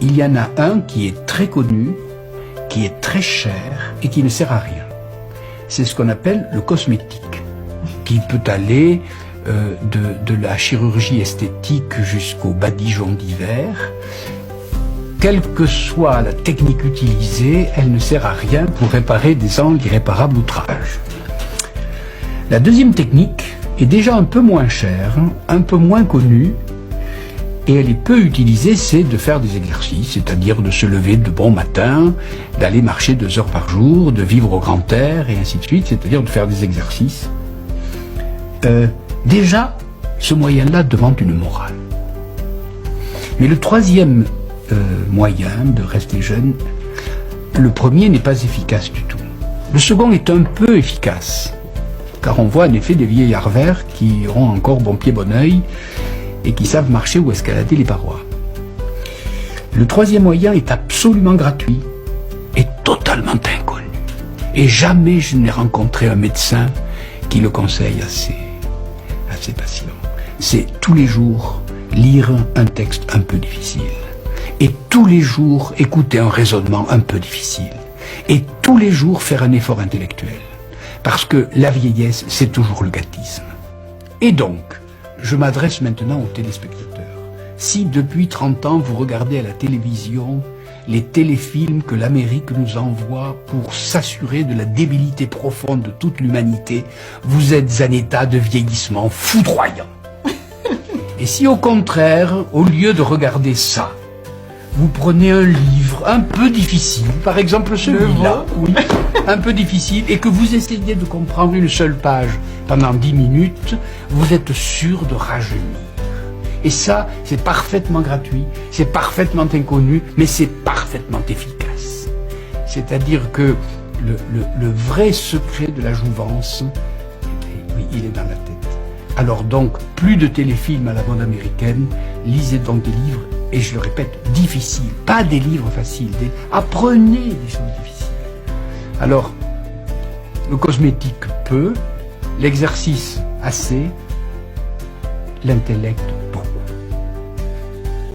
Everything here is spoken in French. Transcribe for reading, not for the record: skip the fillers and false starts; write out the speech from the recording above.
il y en a un qui est très connu, qui est très cher et qui ne sert à rien. C'est ce qu'on appelle le cosmétique, qui peut aller de la chirurgie esthétique jusqu'au badigeon d'hiver. Quelle que soit la technique utilisée, elle ne sert à rien pour réparer des angles irréparables outrage. La deuxième technique est déjà un peu moins chère, un peu moins connue, et elle est peu utilisée, c'est de faire des exercices, c'est-à-dire de se lever de bon matin, d'aller marcher 2 heures par jour, de vivre au grand air, et ainsi de suite, c'est-à-dire de faire des exercices. Déjà, ce moyen-là demande une morale. Mais le troisième moyen de rester jeune, le premier n'est pas efficace du tout. Le second est un peu efficace, car on voit en effet des vieillards verts qui ont encore bon pied bon oeil et qui savent marcher ou escalader les parois. Le troisième moyen est absolument gratuit et totalement inconnu. Et jamais je n'ai rencontré un médecin qui le conseille à ses patients. C'est tous les jours lire un texte un peu difficile. Et tous les jours écouter un raisonnement un peu difficile. Et tous les jours faire un effort intellectuel. Parce que la vieillesse, c'est toujours le gâtisme. Et donc, je m'adresse maintenant aux téléspectateurs. Si depuis 30 ans, vous regardez à la télévision les téléfilms que l'Amérique nous envoie pour s'assurer de la débilité profonde de toute l'humanité, vous êtes en état de vieillissement foudroyant. Et si au contraire, au lieu de regarder ça, vous prenez un livre un peu difficile, par exemple celui-là, oui, un peu difficile, et que vous essayez de comprendre une seule page pendant 10 minutes, vous êtes sûr de rajeunir. Et ça, c'est parfaitement gratuit, c'est parfaitement inconnu, mais c'est parfaitement efficace. C'est-à-dire que le vrai secret de la jouvence, oui, il est dans la tête. Alors donc, plus de téléfilms à la mode américaine, lisez donc des livres, et je le répète, difficiles, pas des livres faciles, apprenez des choses difficiles. Alors, le cosmétique peu, l'exercice assez, l'intellect